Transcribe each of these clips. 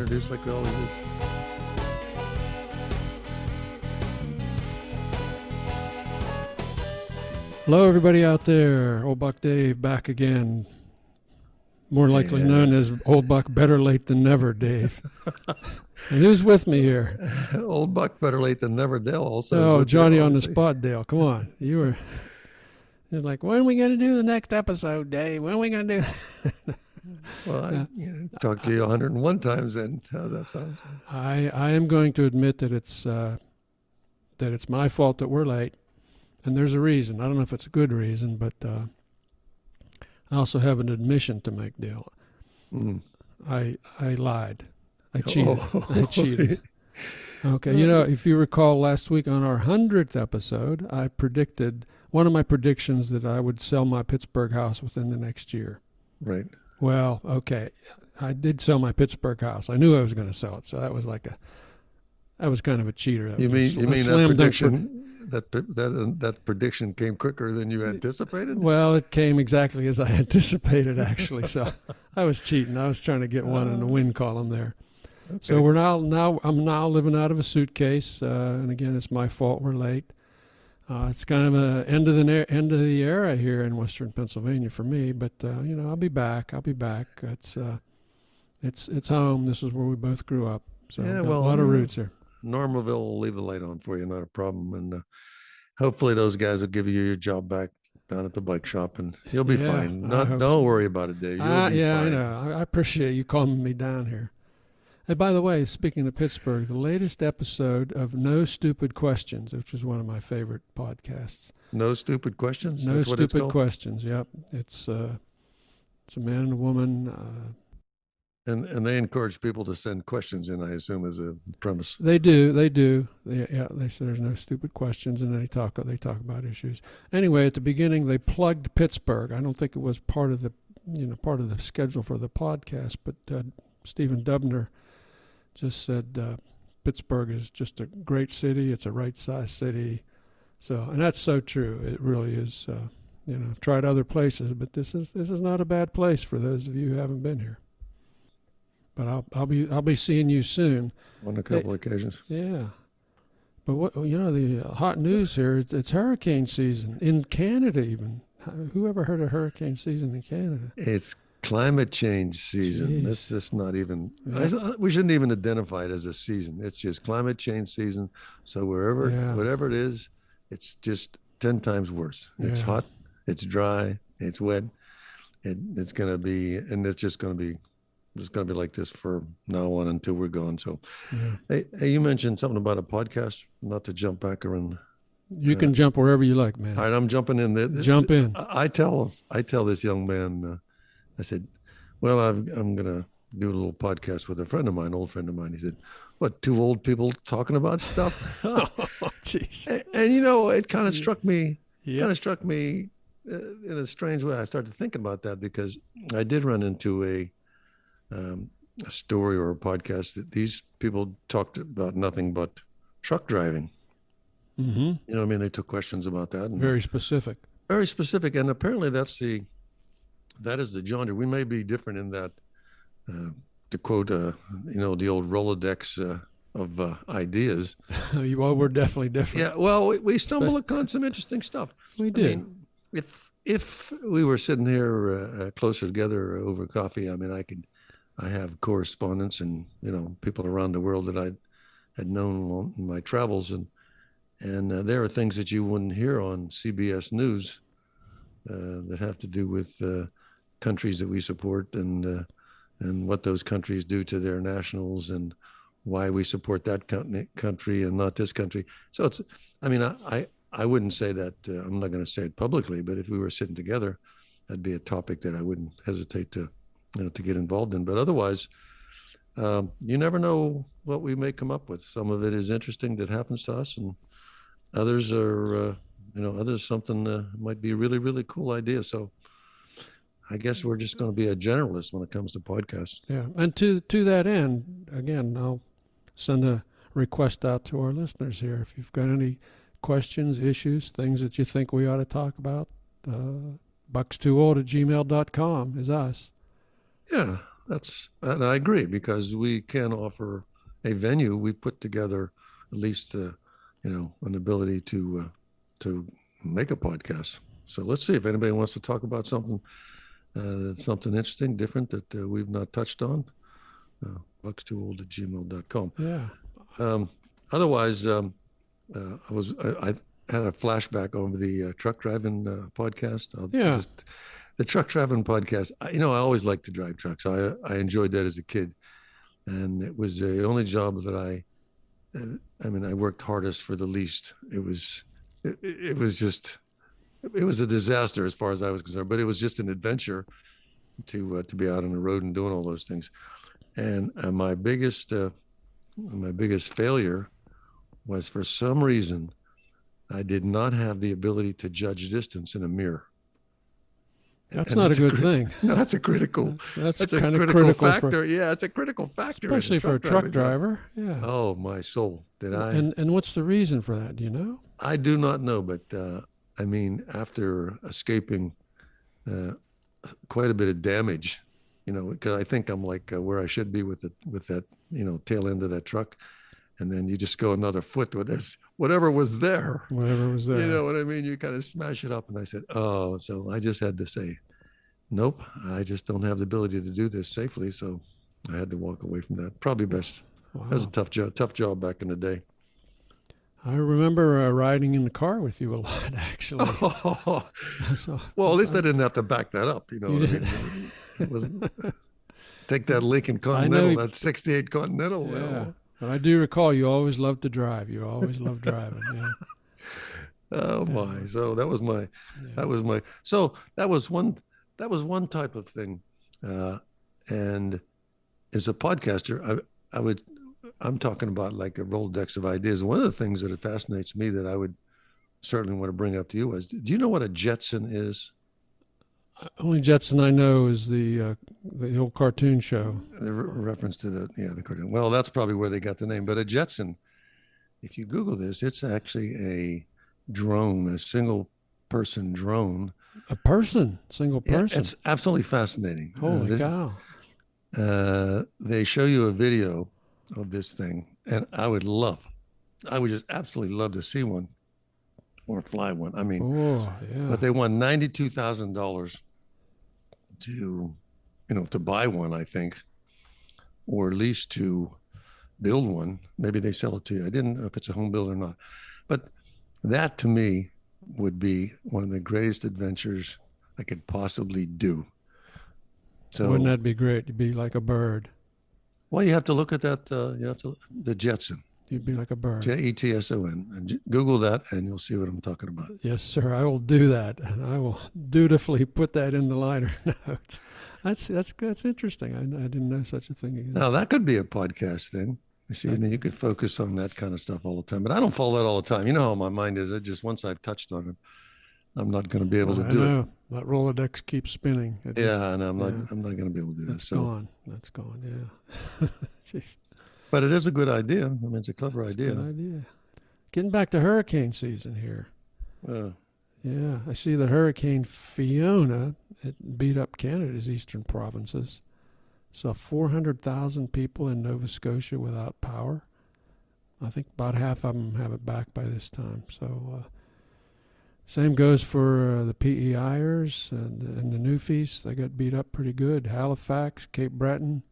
introduce like we always do. Hello, everybody out there. Old Buck Dave back again. More likely known as Old Buck Better Late Than Never, Dave. And who's with me here? Old Buck Better Late Than Never, Dale. Also, oh, Johnny on the spot, Dale. Come on. You're like, when are we going to do the next episode, Dave? When are we going to do? Well, I talked to you 101 times then. How that sounds? I am going to admit that it's my fault that we're late. And there's a reason. I don't know if it's a good reason, but I also have an admission to make, Dale. I lied. I cheated. I cheated. Okay. You know, if you recall last week on our 100th episode, I predicted one of my predictions that I would sell my Pittsburgh house within the next year. Right. Well, okay. I did sell my Pittsburgh house. I knew I was going to sell it, so that was kind of a cheater. You mean that prediction? That prediction came quicker than you anticipated? Well, it came exactly as I anticipated, actually. So I was cheating. I was trying to get one in the win column there. Okay. So I'm now living out of a suitcase, and again, it's my fault we're late. It's kind of an end of the era here in Western Pennsylvania for me, but I'll be back. It's home. This is where we both grew up. So a lot of roots here. Normalville will leave the light on for you, not a problem. And hopefully those guys will give you your job back down at the bike shop, and you'll be fine. Don't worry about it, Dave. You'll be fine. I know. I appreciate you calming me down here. And by the way, speaking of Pittsburgh, the latest episode of No Stupid Questions, which is one of my favorite podcasts. No Stupid Questions? No Stupid Questions, yep. It's a man and a woman. And they encourage people to send questions in, I assume, as a premise. They do. They say there's no stupid questions, and they talk about issues. Anyway, at the beginning, they plugged Pittsburgh. I don't think it was part of the schedule for the podcast, but Stephen Dubner just said Pittsburgh is just a great city. It's a right-sized city. So, and that's so true. It really is. I've tried other places, but this is not a bad place for those of you who haven't been here. But I'll be seeing you soon. On a couple occasions. Yeah. But the hot news here, it's hurricane season in Canada even. Who ever heard of hurricane season in Canada? It's climate change season. That's just not even, we shouldn't even identify it as a season. It's just climate change season. So whatever it is, it's just 10 times worse. It's hot, it's dry, it's wet. It's going to be, and it's just going to be like this for now on until we're gone. So, hey, you mentioned something about a podcast. Not to jump back around. You can jump wherever you like, man. All right, I'm jumping in there. Jump in. I tell this young man, I said, well, I'm going to do a little podcast with a friend of mine, old friend of mine. He said, what, two old people talking about stuff? Oh, jeez. And it kind of struck me. In a strange way. I started thinking about that because I did run into a story or a podcast that these people talked about nothing but truck driving. Mm-hmm. They took questions about that. And very specific. Very specific. And apparently that is the genre. We may be different in that, to quote, the old Rolodex of ideas. Well, we're definitely different. Yeah. Well, we stumble upon some interesting stuff. We do. I mean, if we were sitting here closer together over coffee, I have correspondence and, people around the world that I had known in my travels. And there are things that you wouldn't hear on CBS News that have to do with countries that we support and what those countries do to their nationals and why we support that country and not this country. So I wouldn't say that, I'm not going to say it publicly, but if we were sitting together, that'd be a topic that I wouldn't hesitate to get involved in. But otherwise, you never know what we may come up with. Some of it is interesting that happens to us, and others are, others something might be a really, really cool idea. So I guess we're just going to be a generalist when it comes to podcasts. Yeah, and to that end, again, I'll send a request out to our listeners here. If you've got any questions, issues, things that you think we ought to talk about, buckstoold@gmail.com is us. Yeah, and I agree, because we can offer a venue. We put together at least, an ability to make a podcast. So let's see if anybody wants to talk about something interesting, different that we've not touched on. buckstoold@gmail.com. Yeah. Um, Otherwise, I had a flashback over the truck driving podcast. Yeah. The truck driving podcast. I always liked to drive trucks. I enjoyed that as a kid, and it was the only job that I worked hardest for the least. It was a disaster as far as I was concerned, but it was just an adventure to be out on the road and doing all those things. And my biggest failure was, for some reason, I did not have the ability to judge distance in a mirror. That's not a good thing. No, that's a critical. That's a kind of critical factor. Yeah, it's a critical factor, especially for a truck driver. Yeah. Oh, my soul! Did I? And what's the reason for that? Do you know? I do not know, but after escaping quite a bit of damage, because I think I'm like where I should be with that tail end of that truck, and then you just go another foot where there's whatever was there. Whatever was there. You know what I mean? You kind of smash it up, and I said, oh, so I just had to say, nope, I just don't have the ability to do this safely, so I had to walk away from that. Probably best. Wow. That was a tough job back in the day. I remember riding in the car with you a lot, actually. Oh, well, at least I didn't have to back that up. You know what I mean? It was, take that Lincoln Continental, that 68 Continental. Yeah. I do recall you always loved to drive. You always loved driving. Yeah. Oh my! So that was my. So that was one type of thing, and as a podcaster, I'm talking about like a Rolodex of ideas. One of the things that fascinates me that I would certainly want to bring up to you is, do you know what a Jetson is? Only Jetson I know is the old cartoon show. The reference to the cartoon. Well, that's probably where they got the name. But a Jetson, if you Google this, it's actually a drone, a single person drone. Single person. Yeah, it's absolutely fascinating. Holy cow. They show you a video of this thing, and I would just absolutely love to see one or fly one. I mean, but they won $92,000 to buy one, I think, or at least to build one. Maybe they sell it to you. I didn't know if it's a home build or not, but that to me would be one of the greatest adventures I could possibly do. So wouldn't that be great to be like a bird? Well, you have to look at that. The Jetson. You'd be like a bird. Jetson. And Google that, and you'll see what I'm talking about. Yes, sir. I will do that, and I will dutifully put that in the liner notes. That's interesting. I didn't know such a thing existed. Now that could be a podcast thing. You see, you could focus on that kind of stuff all the time, but I don't follow that all the time. You know how my mind is. It just, once I've touched on it, I'm not going to be able to do it. That Rolodex keeps spinning. And I'm not going to be able to do that. That's gone. Yeah. Jeez. But it is a good idea. I mean, it's a clever idea. Good idea. Getting back to hurricane season here. Yeah, I see that Hurricane Fiona, it beat up Canada's eastern provinces. So 400,000 people in Nova Scotia without power. I think about half of them have it back by this time. So same goes for the PEIers and the Newfies. They got beat up pretty good. Halifax, Cape Breton.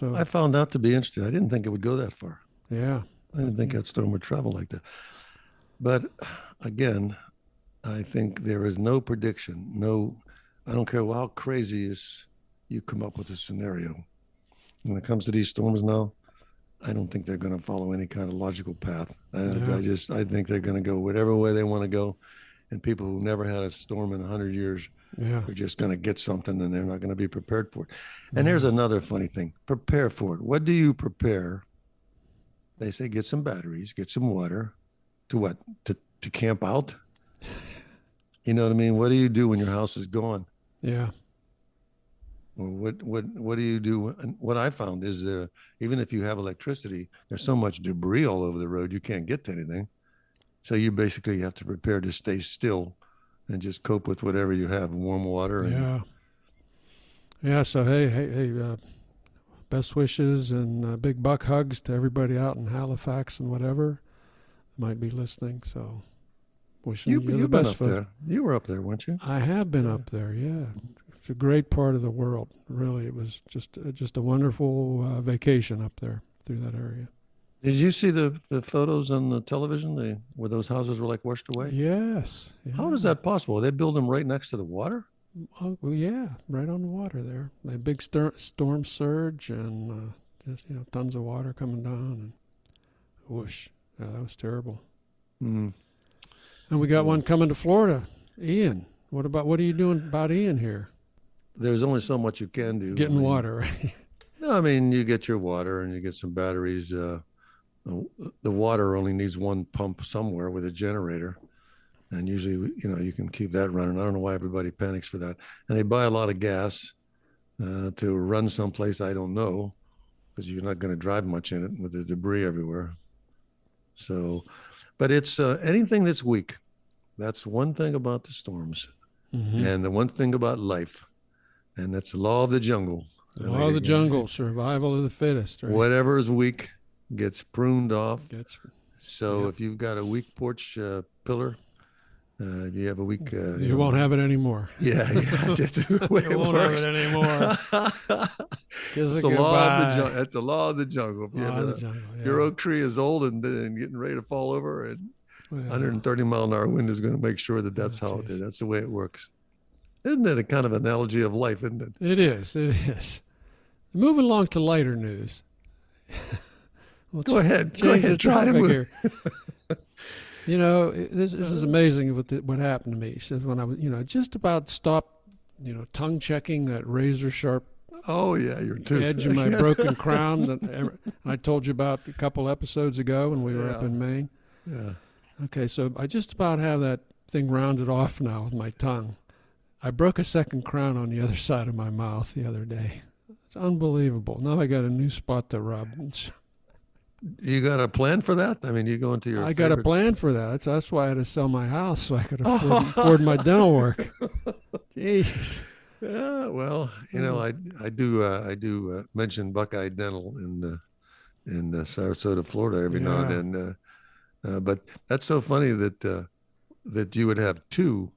I found out to be interesting. I didn't think it would go that far. Yeah. I didn't think that storm would travel like that. But again, I think there is no prediction. I don't care how crazy you come up with a scenario. When it comes to these storms now, I don't think they're going to follow any kind of logical path. I think they're going to go whatever way they want to go. And people who never had a storm in 100 years are just going to get something, and they're not going to be prepared for it. And here's another funny thing. Prepare for it. What do you prepare? They say get some batteries, get some water. To what? To camp out? You know what I mean? What do you do when your house is gone? Yeah. Or what do you do? And what I found is even if you have electricity, there's so much debris all over the road, you can't get to anything. So you basically have to prepare to stay still and just cope with whatever you have, warm water. Yeah. So hey, best wishes and big buck hugs to everybody out in Halifax and whatever might be listening. So wishing you the You've been best, up folks. there. You were up there, weren't you? I have been Yeah. up there. Yeah, it's a great part of the world. Really, it was just a wonderful vacation up there through that area. Did you see the photos on the television? Where those houses were like washed away? Yes. How is Yeah. that possible? They build them right next to the water? Oh, well, yeah, right on the water there. A big storm surge and just tons of water coming down and whoosh. Yeah, that was terrible. Hmm. And we got Well, one coming to Florida. Ian, what are you doing about Ian here? there's only so much you can do. I Getting mean, water, right? no, I mean, you get your water and you get some batteries. The water only needs one pump somewhere with a generator. And usually, you can keep that running. I don't know why everybody panics for that. And they buy a lot of gas to run someplace I don't know, because you're not going to drive much in it with the debris everywhere. So, but it's anything that's weak. That's one thing about the storms, Mm-hmm. and the one thing about life, and that's the law of the jungle. The And law of the jungle, survival of the fittest, right? whatever is weak gets pruned off. Gets, So yep. if you've got a weak porch pillar, if you have a weak, You won't have it anymore. Yeah, that's the way You it won't works. have it anymore. Kiss It's it the law of the goodbye. jungle. That's the law of the jungle. If you Law have of the jungle, your yeah. oak tree is old and getting ready to fall over, and Well, 130-mile an hour wind is going to make sure that that's how it is. That's the way it works. Isn't that a kind of analogy of life, isn't it? it is. It is. Moving along to lighter news. We'll Go ahead. Go change ahead. the Try to topic move. here. This is amazing what happened to me. He says when I was, just about stopped, tongue checking that razor sharp Oh, yeah, your tooth. edge of my broken crown that I told you about a couple episodes ago when we were up Yeah. in Maine. Yeah. Okay, so I just about have that thing rounded off now with my tongue. I broke a second crown on the other side of my mouth the other day. It's unbelievable. Now I got a new spot to rub. You got a plan for that? I mean, you go into your I got a favorite- plan for that. That's why I had to sell my house so I could afford my dental work. Jeez. Yeah, well, I do mention Buckeye Dental in Sarasota, Florida every now and then. But that's so funny that you would have two,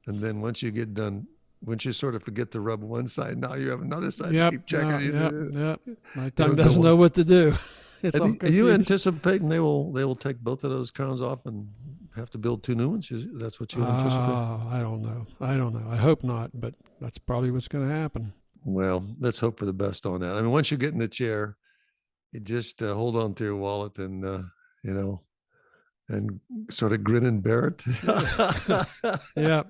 and then once you sort of forget to rub one side, now you have another side to keep checking. Yep. My tongue doesn't know what to do. It's all Are you confused. anticipating they will take both of those crowns off and have to build two new ones? That's what you anticipate? I don't know. I hope not, but that's probably what's going to happen. Well, let's hope for the best on that. I mean, once you get in the chair, you just hold on to your wallet and and sort of grin and bear it. Yeah.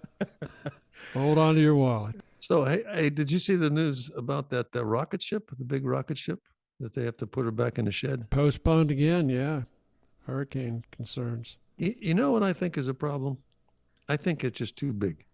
Hold on to your wallet. So, hey, did you see the news about that rocket ship, the big rocket ship, that they have to put her back in the shed? Postponed again, yeah. Hurricane concerns. You know what I think is a problem? I think it's just too big.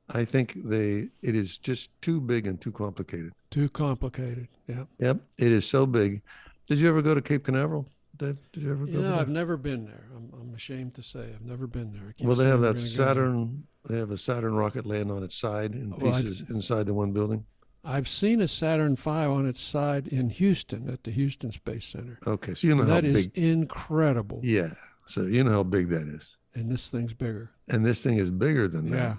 I think it is just too big and too complicated. Too complicated, yeah. Yep, it is so big. Did you ever go to Cape Canaveral, Dave? Did you ever go there? I've never been there. I'm ashamed to say I've never been there. Well, they have that Saturn. They have a Saturn rocket laying on its side in pieces inside the one building. I've seen a Saturn V on its side in Houston at the Houston Space Center. Okay, so you know how big. That is incredible. Yeah, so you know how big that is. And this thing's bigger. And this thing is bigger than that. Yeah.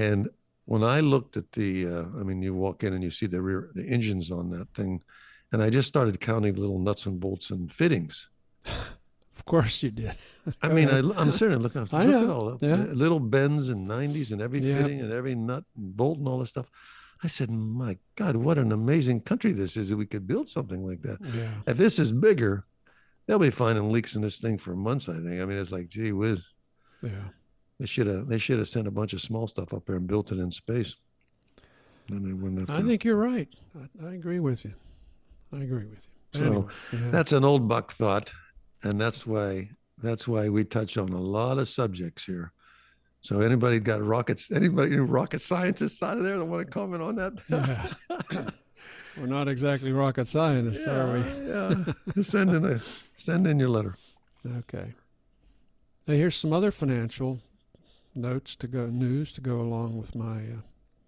And when I looked at you walk in and you see the engines on that thing, and I just started counting little nuts and bolts and fittings. Of course you did. I mean, I'm sitting looking. Look at all the little bends and 90s and every fitting and every nut and bolt and all this stuff. I said, my God, what an amazing country this is that we could build something like that. Yeah. If this is bigger, they'll be finding leaks in this thing for months, I think. I mean, it's like, gee whiz. Yeah. They should have sent a bunch of small stuff up there and built it in space. Then they wouldn't have to. I think you're right. I agree with you. So anyway, that's an old buck thought, and that's why we touch on a lot of subjects here. So anybody got rockets? Anybody rocket scientists out of there that want to comment on that? Yeah. We're not exactly rocket scientists, are we? Yeah. Send in your letter. Okay. Now here's some other financial news to go along with my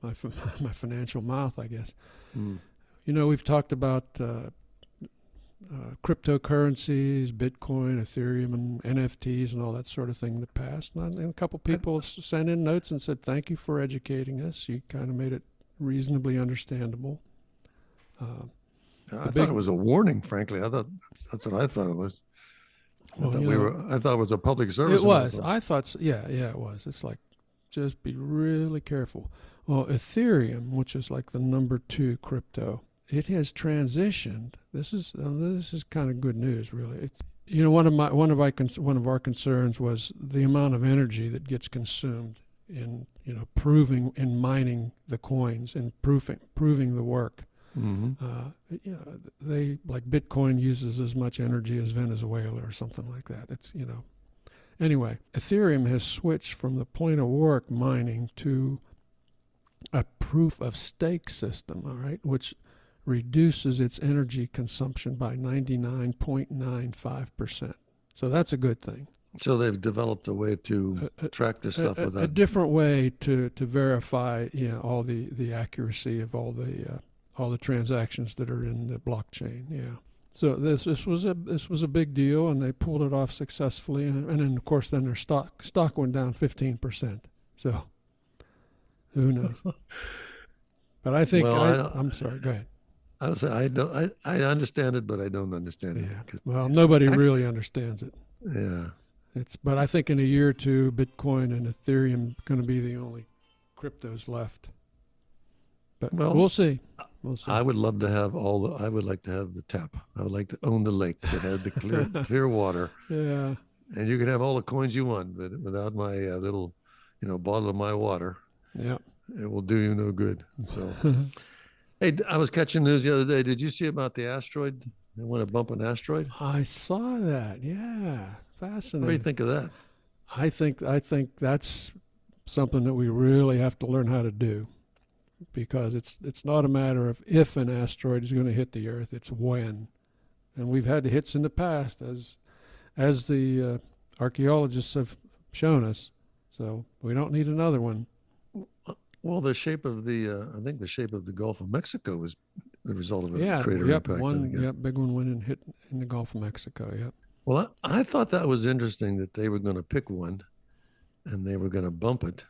my financial mouth, I guess. Mm. We've talked about cryptocurrencies, Bitcoin, Ethereum, and NFTs, and all that sort of thing in the past. And a couple people sent in notes and said, "Thank you for educating us. You kind of made it reasonably understandable." I thought it was a warning, frankly. I thought that's what I thought it was. Well, I thought it was a public service. It was. I thought so. Yeah, it was. It's like, just be really careful. Well, Ethereum, which is like the number 2 crypto, it has transitioned. This is kind of good news, really. It's, one of our concerns was the amount of energy that gets consumed in proving and mining the coins and proving the work. Mm-hmm. They, like, Bitcoin uses as much energy as Venezuela or something like that. It's anyway. Ethereum has switched from the point of work mining to a proof of stake system. All right, which reduces its energy consumption by 99.95%. So that's a good thing. So they've developed a way to track this stuff without a different way to verify all the accuracy of all the transactions that are in the blockchain. Yeah. So this was a big deal, and they pulled it off successfully. And then, of course, their stock went down 15%. So who knows? But I think I'm sorry. Go ahead. I would say I understand it, but I don't understand it. Yeah. Well, nobody really understands it. Yeah. But I think in a year or two, Bitcoin and Ethereum are going to be the only cryptos left. But we'll see. I would love to have I would like to have the tap. I would like to own the lake that has the clear water. Yeah. And you can have all the coins you want, but without my little, bottle of my water, yeah, it will do you no good. So, hey, I was catching news the other day. Did you see about the asteroid? They want to bump an asteroid. I saw that. Yeah, fascinating. What do you think of that? I think that's something that we really have to learn how to do, because it's not a matter of if an asteroid is going to hit the Earth, it's when. And we've had hits in the past, as the archaeologists have shown us. So we don't need another one. Well, the shape of I think the shape of the Gulf of Mexico was the result of a crater impact. Big one went and hit in the Gulf of Mexico. Yep. Well, I thought that was interesting that they were going to pick one, and they were going to bump it.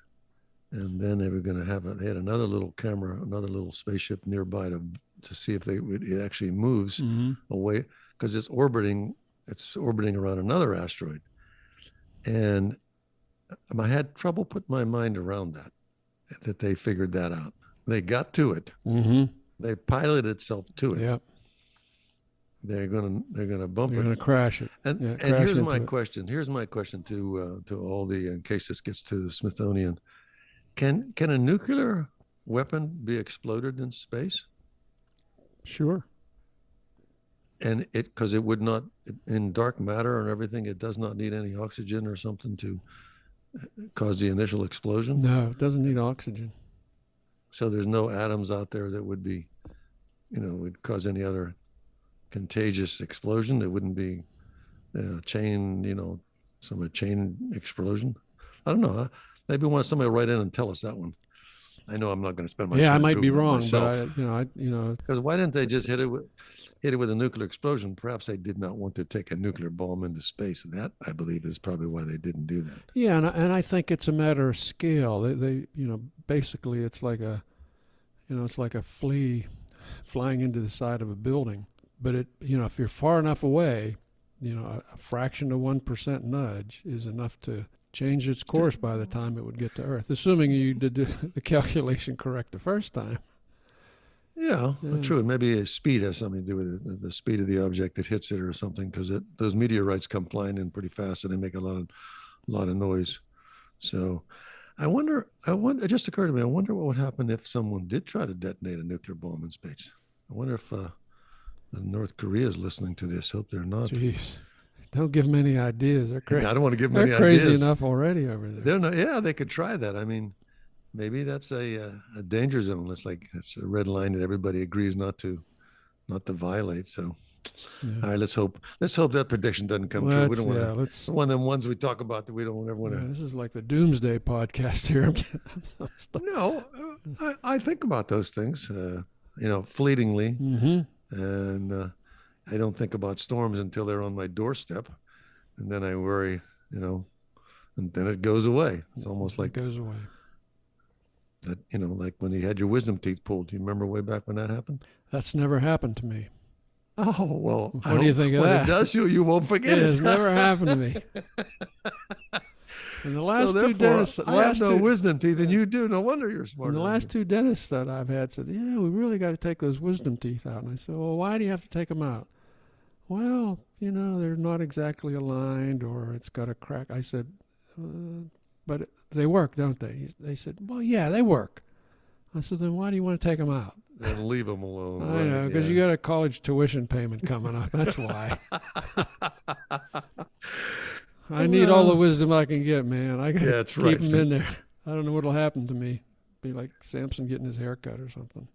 And then they were going to they had another little camera, another little spaceship nearby to see if it actually moves away, because it's orbiting around another asteroid. And I had trouble putting my mind around that they figured that out. They got to it. Mm-hmm. They piloted itself to it. Yep. They're gonna bump it. They're gonna crash it. And here's my question. Here's my question to all in case this gets to the Smithsonian. Can a nuclear weapon be exploded in space? Sure. And because it would not, in dark matter and everything, it does not need any oxygen or something to cause the initial explosion? No, it doesn't need oxygen. So there's no atoms out there that would be, would cause any other contagious explosion. It wouldn't be a chain explosion. I don't know. Maybe somebody write in and tell us that one. I know I'm not going to spend my time. I might be wrong, myself. But because why didn't they just hit it with a nuclear explosion? Perhaps they did not want to take a nuclear bomb into space. That, I believe, is probably why they didn't do that. Yeah, and I think it's a matter of scale. They basically it's like a flea flying into the side of a building. But if you're far enough away, a fraction of 1% nudge is enough to change its course by the time it would get to Earth, assuming you did the calculation correct the first time. Yeah, true. Maybe speed has something to do with it, the speed of the object that hits it or something, because those meteorites come flying in pretty fast and they make a lot of noise. So it just occurred to me, I wonder what would happen if someone did try to detonate a nuclear bomb in space. I wonder if North Korea is listening to this. Hope they're not. Jeez. Don't give them any ideas. They're crazy. I don't want to give them any ideas. They're crazy ideas. Enough already over there. They're not. Yeah, they could try that. I mean, maybe that's a danger zone. It's a red line that everybody agrees not to violate. So Yeah. All right, let's hope. Let's hope that prediction doesn't come true. We Let's don't want yeah. to. Let's. One of them ones we talk about that we don't ever want Yeah, to. this is like the doomsday podcast here. No, I think about those things, fleetingly, Mm-hmm. and I don't think about storms until they're on my doorstep, and then I worry, and then it goes away. It's almost It like goes away. that, like when you had your wisdom teeth pulled. Do you remember way back when that happened? That's never happened to me. Oh, well, I What do you hope think of when that? it does, you won't forget It it. has never happened to me. And the So last two therefore, dentists, I have no wisdom teeth, and you do. No wonder you're smarter and the than last me. two dentists that I've had said, "Yeah, we really got to take those wisdom teeth out." And I said, "Well, why do you have to take them out?" Well, they're not exactly aligned, or it's got a crack. I said, "But they work, don't they?" They said, "Well, yeah, they work." I said, "Then why do you want to take them out?" Then leave them alone. I know, because you got a college tuition payment coming up. That's why. I need all the wisdom I can get, man. I got to That's keep right. them in there. I don't know what'll happen to me. Be like Samson getting his hair cut or something.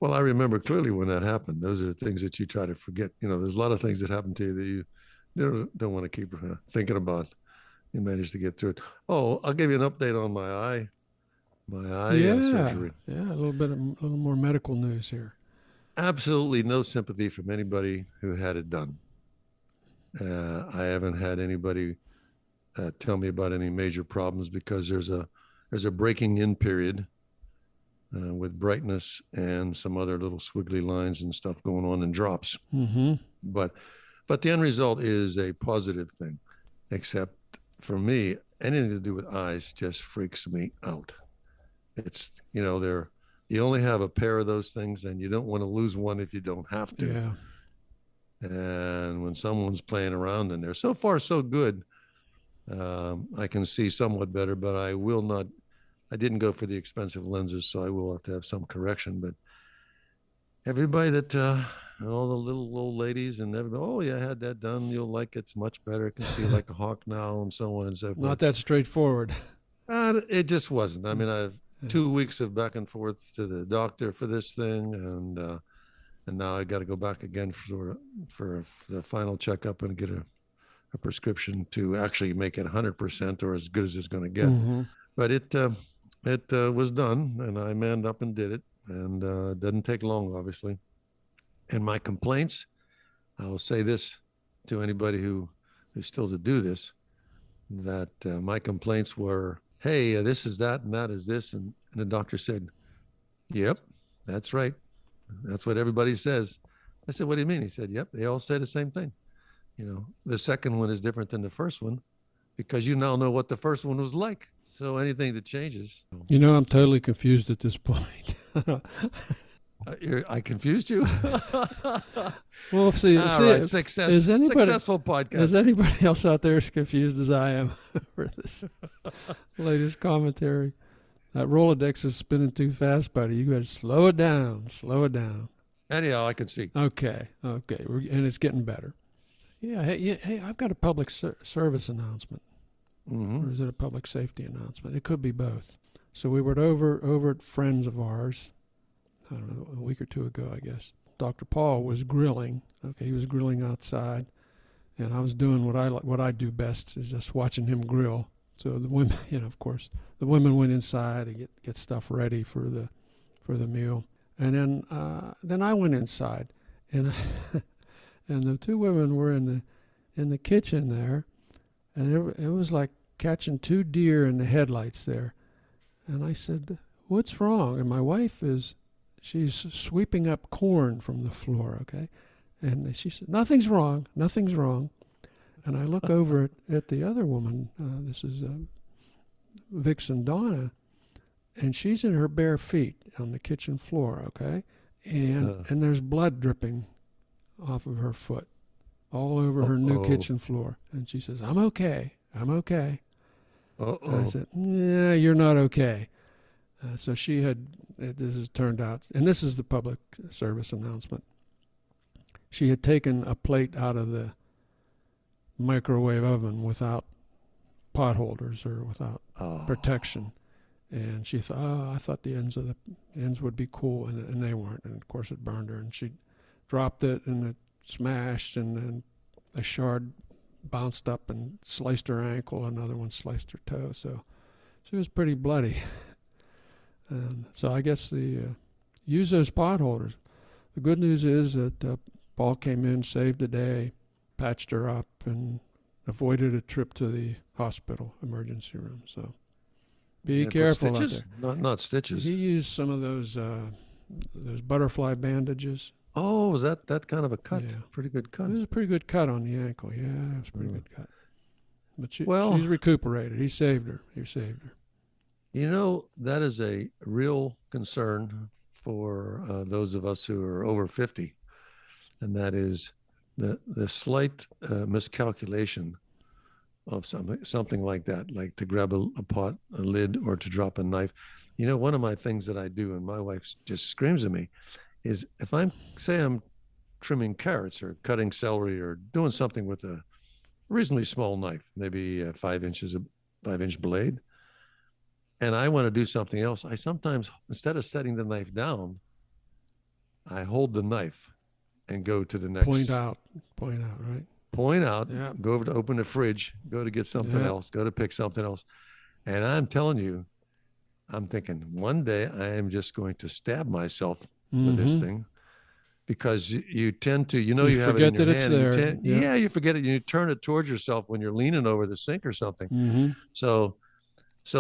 Well, I remember clearly when that happened. Those are the things that you try to forget. There's a lot of things that happen to you that you don't want to keep thinking about. You managed to get through it. Oh, I'll give you an update on my eye surgery. Yeah, a little more medical news here. Absolutely no sympathy from anybody who had it done. I haven't had anybody tell me about any major problems because there's a breaking in period with brightness and some other little squiggly lines and stuff going on and drops. Mm-hmm. But the end result is a positive thing, except for me, anything to do with eyes just freaks me out. It's, you only have a pair of those things and you don't want to lose one if you don't have to. Yeah. And when someone's playing around in there, so far so good. I can see somewhat better, but I didn't go for the expensive lenses, so I will have to have some correction. But everybody all the little old ladies and everybody, oh, yeah, I had that done. You'll like it. It's much better. I can see like a hawk now and so on and so forth. Not that straightforward. It just wasn't. I mean, I've 2 weeks of back and forth to the doctor for this thing, and now I got to go back again for the final checkup and get a prescription to actually make it 100% or as good as it's going to get. Mm-hmm. But it was done, and I manned up and did it, and it doesn't take long, obviously. And my complaints, I will say this to anybody who is still to do this, that my complaints were, hey, this is that and that is this. And the doctor said, yep, that's right. That's what everybody says. I said, what do you mean? He said, yep, they all say the same thing. The second one is different than the first one because you now know what the first one was like. So anything that changes. I'm totally confused at this point. I confused you? Well, see, right. Successful podcast. Is anybody else out there as confused as I am for this latest commentary? That Rolodex is spinning too fast, buddy. You got to slow it down. Slow it down. Anyhow, I can see. Okay. And it's getting better. Yeah. Hey, I've got a public service announcement. Mm-hmm. Or is it a public safety announcement? It could be both. So we were over at friends of ours, I don't know, a week or two ago, I guess. Dr. Paul was grilling. Okay, he was grilling outside, and I was doing what I do best is just watching him grill. So the women, of course, the women went inside to get stuff ready for the meal, and then I went inside, and and the two women were in the kitchen there. And it was like catching two deer in the headlights there. And I said, what's wrong? And my wife she's sweeping up corn from the floor, okay? And she said, nothing's wrong. And I look over at the other woman. This is Vixen Donna. And she's in her bare feet on the kitchen floor, okay? And there's blood dripping off of her foot. All over her new kitchen floor. And she says, I'm okay. I said, yeah, you're not okay. So she this has turned out, and this is the public service announcement. She had taken a plate out of the microwave oven without pot holders or without protection. And she thought, I thought the ends would be cool, and they weren't. And of course it burned her, and she dropped it, and it smashed, and then a shard bounced up and sliced her ankle. Another one sliced her toe. So she was pretty bloody. And so I guess use those pot holders. The good news is that Paul came in, saved the day, patched her up, and avoided a trip to the hospital emergency room. So be careful out there. Not stitches. He used some of those butterfly bandages. Oh, was that kind of a cut? Yeah. Pretty good cut. It was a pretty good cut on the ankle. Yeah, it was a pretty good cut. But she's recuperated. He saved her. You know, that is a real concern for those of us who are over 50, and that is the slight miscalculation of something like that, like to grab a pot, a lid, or to drop a knife. You know, one of my things that I do, and my wife just screams at me, is if I'm trimming carrots or cutting celery or doing something with a reasonably small knife, maybe a 5-inch blade, and I want to do something else, I sometimes, instead of setting the knife down, I hold the knife and go to the next. Point out, right? Point out, yeah. Go over to open the fridge, go to get something else, go to pick something else. And I'm telling you, I'm thinking one day I am just going to stab myself with this thing, because you tend to, you have it in your hand. You forget it. You turn it towards yourself when you're leaning over the sink or something. So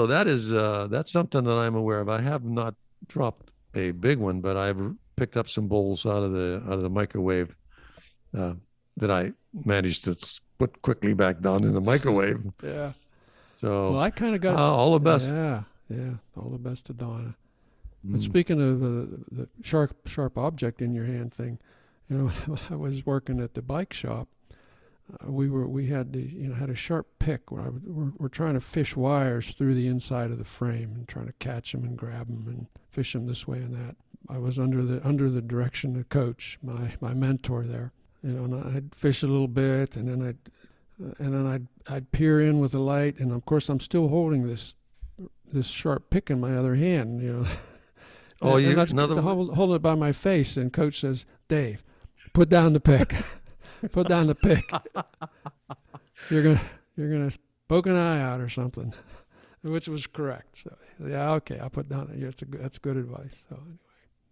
that is that's something that I'm aware of. I have not dropped a big one, but I've picked up some bowls out of the microwave that I managed to put quickly back down in the microwave. Yeah. So I kind of got all the best. Yeah. All the best to Donna. But speaking of the sharp object in your hand thing, I was working at the bike shop. We had had a sharp pick where we're trying to fish wires through the inside of the frame and trying to catch them and grab them and fish them this way and that. I was under the direction of Coach, my mentor there. And I'd fish a little bit, and then I'd peer in with the light, and of course I'm still holding this sharp pick in my other hand. Oh, hold it by my face, and Coach says, "Dave, put down the pick. Put down the pick. You're gonna poke an eye out or something," which was correct. So yeah, okay, I'll put down. That's good advice. So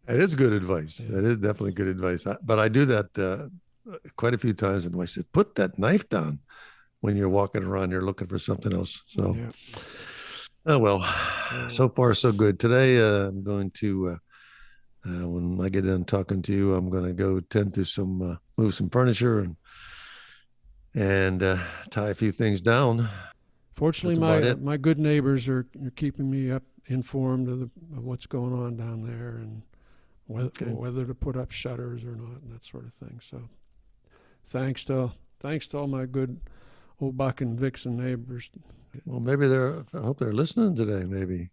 anyway, it is good advice. Yeah. That is definitely good advice. But I do that quite a few times, and I said, "Put that knife down when you're walking around. You're looking for something else." So. Yeah. Oh, well, so far so good. Today, I'm going to, when I get done talking to you, I'm going to go tend to move some furniture and tie a few things down. Fortunately, my good neighbors are keeping me informed of what's going on down there and whether to put up shutters or not and that sort of thing. So thanks to all my good old Buck and Vixen neighbors. Well, maybe I hope they're listening today. Maybe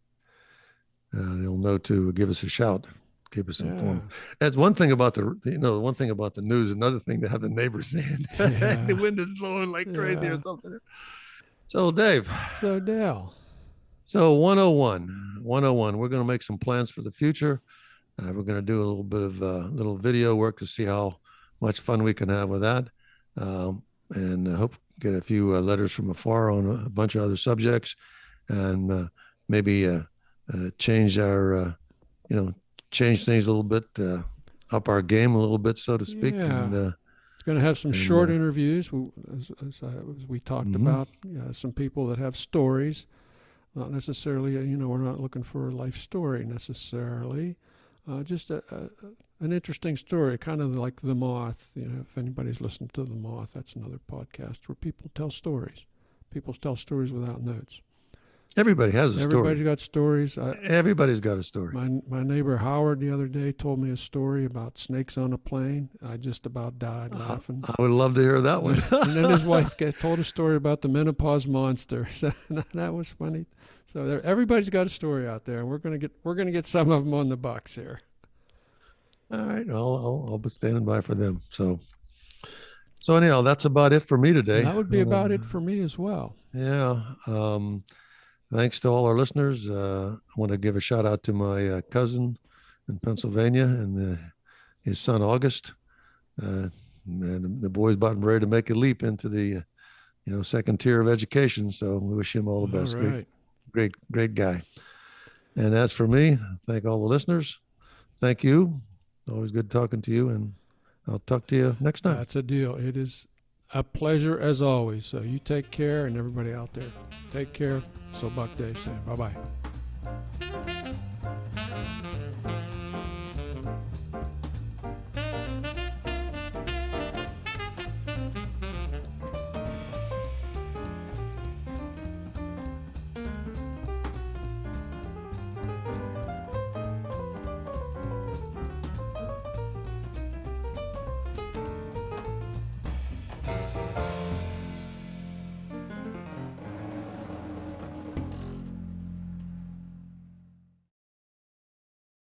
they'll know to give us a shout, keep us informed. That's one thing about one thing about the news. Another thing to have the neighbors saying the wind is blowing like crazy or something. So Dave. So Dale. So 101. We're going to make some plans for the future. We're going to do a little bit of little video work to see how much fun we can have with that, and I hope get a few letters from afar on a bunch of other subjects, and maybe change our, change things a little bit, up our game a little bit, so to speak. Yeah. And, it's going to have some short interviews, as we talked about, some people that have stories, not necessarily, we're not looking for a life story necessarily, just an interesting story, kind of like The Moth. If anybody's listened to The Moth, that's another podcast where people tell stories. People tell stories without notes. Everybody has a story. Everybody's got stories. Everybody's got a story. My neighbor Howard the other day told me a story about snakes on a plane. I just about died laughing. I would love to hear that one. And then his wife told a story about the menopause monster. So that was funny. So everybody's got a story out there, and we're gonna get some of them on the box here. All right, I'll be standing by for them. So anyhow, that's about it for me today. That would be about it for me as well. Yeah. Thanks to all our listeners. I want to give a shout out to my cousin in Pennsylvania and his son August. and the boy's about ready to make a leap into the second tier of education. So we wish him all the All best. right. Great guy. And as for me, thank all the listeners. Thank you. Always good talking to you, and I'll talk to you next time. That's a deal. It is a pleasure as always. So you take care, and everybody out there, take care. So Buck Dave saying bye-bye.